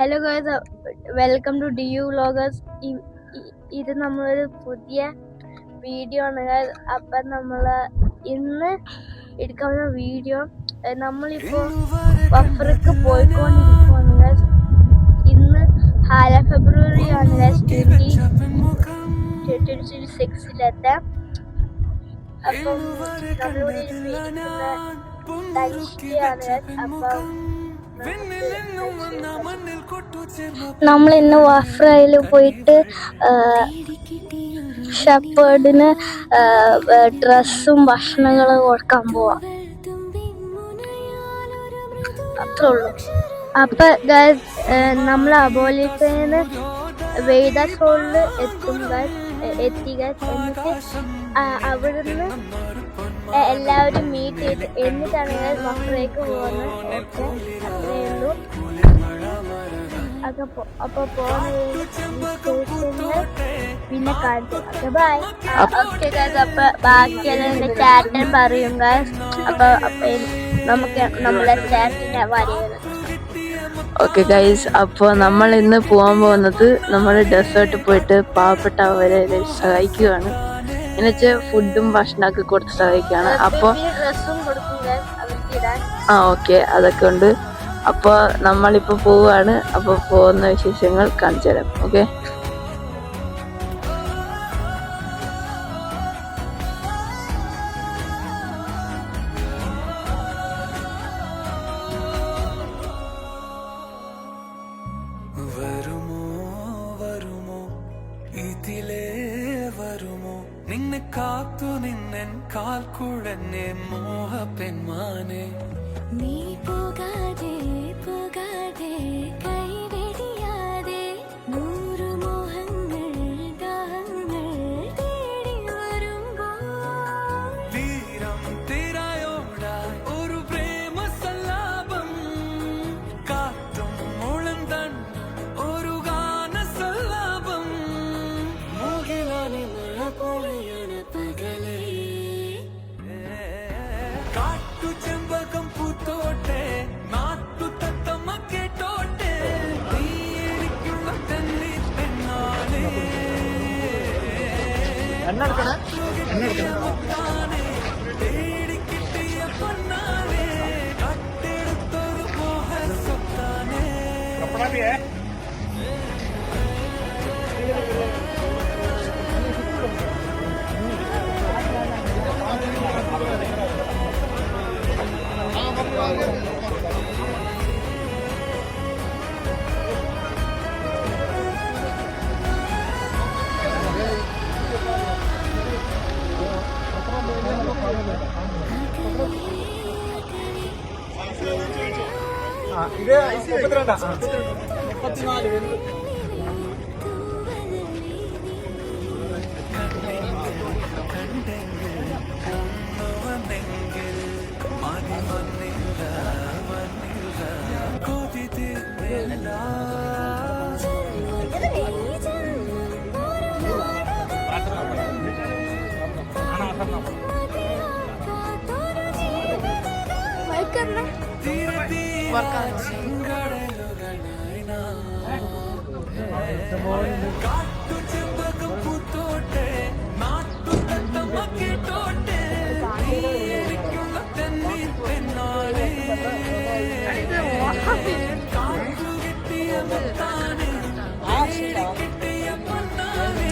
Hello guys, welcome to DU vloggers. ഇത് നമ്മളൊരു പുതിയ വീഡിയോ ആണ് ഗൈസ്. അപ്പം നമ്മൾ ഇന്ന് എടുക്കുന്ന വീഡിയോ, നമ്മളിപ്പോൾ വഫ്രക്ക് പോയിക്കൊണ്ടിരിക്കുകയാണ് ഗൈസ്. ഇന്ന് 4 ഫെബ്രുവരി ആണ് ഗൈസ്. 2026-ലെത്താം. അപ്പം നമ്മളിവിടെ നമ്മൾ ഇന്ന് വഫ്രയിൽ പോയിട്ട് ഷെപ്പേർഡിന് ഡ്രസ്സും ഭക്ഷണങ്ങളും കൊടുക്കാൻ പോവാം. അത്രേ ഉള്ളൂ. അപ്പൊ നമ്മൾ അബോലിപ്പേന്ന് വെയ്ദാസ്കോളിൽ എത്തി ഗൈസ്. എന്നിട്ട് അവിടുന്ന് എല്ലാവരും മീറ്റ് ചെയ്ത് എന്നിട്ടാണ് വഫ്രയ്ക്ക് പോകുന്നത്. ഓക്കെ, അത്രേ ഉള്ളൂ. അപ്പൊ പിന്നെ കാണിച്ചു. ബൈ. ഓക്കെ ഗൈസ്, അപ്പൊ ബാക്കിയെല്ലാം ചാറ്റൻ പറയും ഗൈസ്. അപ്പൊ നമുക്ക് നമ്മളെ ചാറ്റിന്റെ വരികൾ. ഓക്കെ ഗൈസ്, അപ്പോൾ നമ്മൾ ഇന്ന് പോകാൻ പോകുന്നത് നമ്മുടെ ഡെസേർട്ട് പോയിട്ട് പാവപ്പെട്ടവരെ സഹായിക്കുകയാണ്. എന്നുവെച്ചാൽ ഫുഡും ഭക്ഷണമൊക്കെ കൊടുത്ത് സഹായിക്കുകയാണ്. അപ്പോൾ ഓക്കെ, അതൊക്കെ ഉണ്ട്. അപ്പോൾ നമ്മളിപ്പോൾ പോവുകയാണ്. അപ്പോൾ പോകുന്ന വിശേഷങ്ങൾ കാണിച്ചു തരാം. ഓക്കെ, നിന്നെ കാത്തു നിന്നൻ കാൽ കുഴന്നെ മോഹ പെൺമാനെ നീ പോകാതെ പോകാതെ കൈവെടിയാതെ നൂറു മോഹങ്ങൾ ദാഹങ്ങൾ തേടി വരുമ്പോൾ വീരം തിരയോടായി ഒരു പ്രേമ സല്ലാപം കാറ്റും മുളന്തൻ ഒരു ഗാന സല്ലാപം മുകിലാനി മഴ പൊളിയണ പകലേ കാട്ടു ചെമ്പകം പൂത്തോട്ടെ നാട്ടു തത്തമ്മ കേട്ടോട്ടെ നീ എനിക്കുള്ള തല്ലി പെണ്ണാളേ തേടി കിട്ടിയ പൊന്നാളേ കട്ടെടുത്തൊരു മോഹ സ്വത്താനേ ഇത് 34 കാട്ടു ചെമ്പകം പൂത്തോട്ടെ നാട്ടു തത്തമ്മ കേട്ടോട്ടെ നീ എനിക്കുള്ള തല്ലി പെണ്ണാളേ കാട്ടു കിട്ടിയ മുത്താനെ തേടി കിട്ടിയ പൊന്നാനെ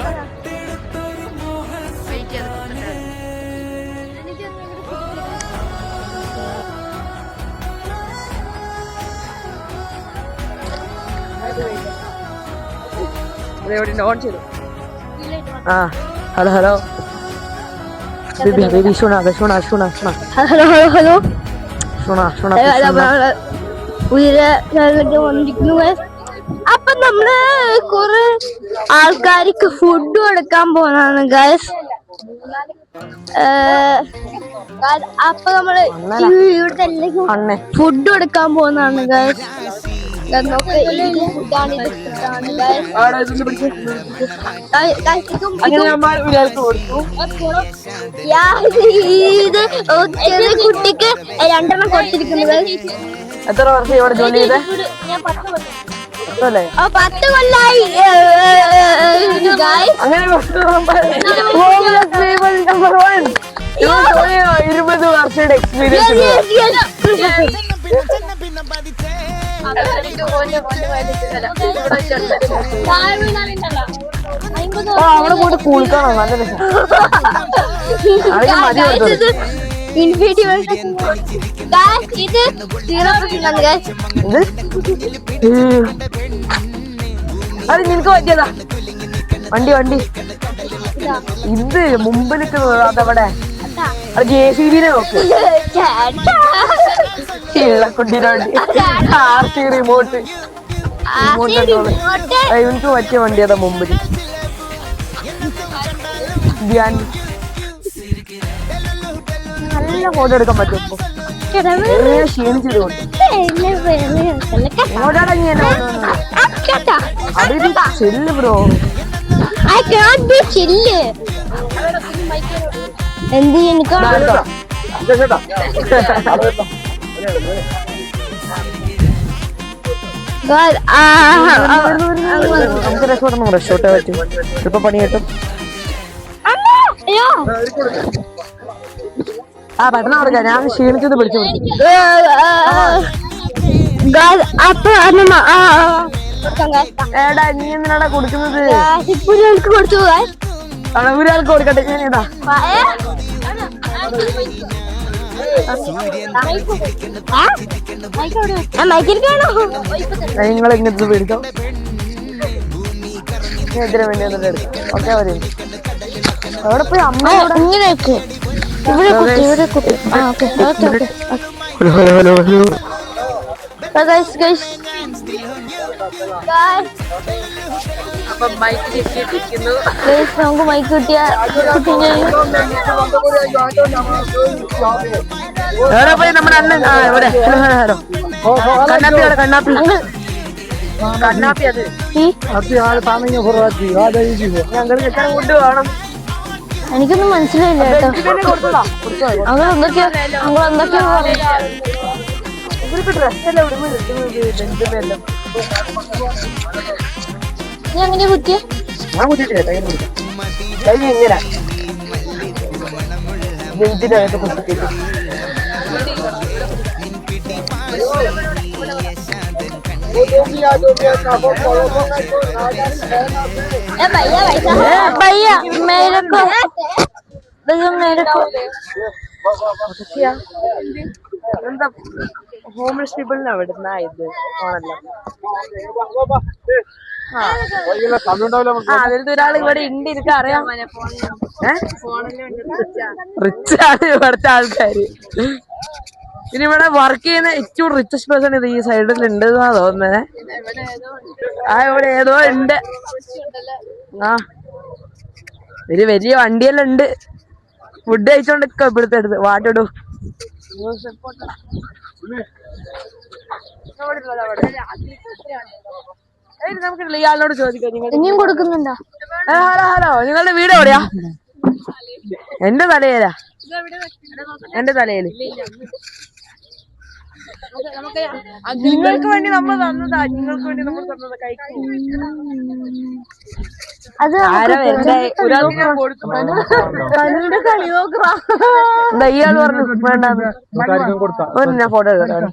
കട്ടെടുത്തൊരു മോഹ സ്വത്താനേ ഓൺ ചെയ്തു. ഹലോ ഹലോ ബേബി സുണ സുണ സുണ സുണ ഹലോ ഹലോ ഹലോ സുണ സുണ വന്നിരിക്കുന്നു. അപ്പൊ നമ്മള് കുറെ ആൾക്കാർക്ക് ഫുഡ് കൊടുക്കാൻ പോകുന്നതാണ് ഗൈസ്. അപ്പൊ നമ്മള് ഇവിടുത്തെ എല്ലാവർക്കും ഫുഡ് കൊടുക്കാൻ പോകുന്നതാണ് ഗൈസ്. ഇത് ചെറിയ കുട്ടിക്ക് 2 കൊടുത്തിരിക്കുന്നത്. എത്ര വർഷം ഇവിടെ ജോലി ചെയ്തേ? ഞാൻ 10 കൊല്ലം. 10 കൊല്ലായി. അങ്ങനെ 20 വർഷയുടെ എക്സ്പീരിയൻസ്. അവിടെ കൂടെ കുളിക്കണോ? നല്ല രസം. ഇൻഫിനിറ്റി ഇത് 0% ഗൈസ്. അത് നിനക്ക് പറ്റിയതാ. വണ്ടി ഇത് മുമ്പിൽ നിൽക്കുന്നത് അതവിടെ. അത് JCB നോക്ക്. കുട്ടീനെ വണ്ടി RC റിമോട്ട്. ഇവനക്ക് പറ്റിയ വണ്ടി അതാ മുമ്പിൽ. നല്ല ഫോട്ടോ എടുക്കാൻ പറ്റും. ക്ഷീണിച്ചതുകൊണ്ട് ചെല്ല് ബ്രോ. എന്ത് എനിക്ക് നമുക്ക് രക്ഷപ്പെടണം. രക്ഷപ്പെട്ടേ പറ്റും. ഇപ്പൊ പണി കിട്ടും. പെട്ടെന്ന് കൊടുക്കാം. ഞാൻ ക്ഷീണിച്ചത് പിടിച്ചു. ഏടാ നീ എന്തിനാടാ കൊടുക്കുന്നത്? കൊടുത്തു ഒരാൾക്ക് കൊടുക്കട്ടെ. ഞാൻ ഇതാ നിങ്ങൾ ഇങ്ങനത്തെ പിടിച്ചോ. എതിരെ വേണ്ടി വന്നിട്ട് എടുക്കാം. ഓക്കെ വരും. അവിടെ പോയി അമ്മ ഇങ്ങനെയൊക്കെ അപ്പൊ മൈക്ക് കിട്ടിയിരിക്കുന്നു. നമുക്ക് മൈക്ക് കിട്ടിയ എവിടെ പോയി നമ്മുടെ അണ്ണൻ? ഇവിടെ കണ്ണാപ്പി അത് ഞങ്ങൾ കിട്ടാൻ ഫുഡ് വേണം. എനിക്കൊന്നും മനസ്സിലായില്ല കേട്ടോ. അങ്ങനെ എന്തൊക്കെയാ ഇവർക്ക് ഡ്രസ്സെല്ലാം ഇവിടുന്ന് കിട്ടുന്നത്. ബന്ധുമെല്ലാം നീ അങ്ങനെ കുത്തിയ ഞാൻ കുത്തിട്ടില്ല. കഴിഞ്ഞ എങ്ങനെ ഇതിനകത്ത് കുത്തിട്ട് भैया मेरे को എന്താ ഹോംലെസ് പീപ്പിളിനാ വിടുന്ന ഇത് ഓണല്ലോ. അതിലത്തെ ഒരാൾ ഇവിടെ ഉണ്ട്. എനിക്ക് അറിയാം. റിച്ചാണ് ഇവിടുത്തെ ആൾക്കാര്. ഇനി ഇവിടെ വർക്ക് ചെയ്യുന്ന ഏറ്റവും റിച്ചസ്റ്റ് പേഴ്സൺ ഇത് ഈ സൈഡിൽ ഉണ്ട് എന്നാ തോന്നുന്നത്. ഇവിടെ ഏതോ ഉണ്ട്. ഒരു വലിയ വണ്ടിയെല്ലാം ഉണ്ട്. ഫുഡ് കഴിച്ചോണ്ടിരിക്ക ഇവിടുത്തെ അടുത്ത്. വാട്ടിടൂ. നമുക്കില്ല ഇയാളോട് ചോദിക്കാം. ഇനിയും കൊടുക്കുന്നുണ്ടോ? ഹലോ നിങ്ങളുടെ വീട് എവിടെയാ? എന്റെ തലയിലാ. എന്റെ തലയില് നിങ്ങൾക്ക് വേണ്ടി നമ്മൾ തന്നതാ. നിങ്ങൾക്ക് വേണ്ടി നമ്മൾ തന്നതാ. കഴിക്കും. അത് ഒരാൾക്ക് ഞാൻ കൊടുത്തു. എന്താ ഇയാൾ പറഞ്ഞു വേണ്ട? ഞാൻ ഫോട്ടോ എടുക്കാം.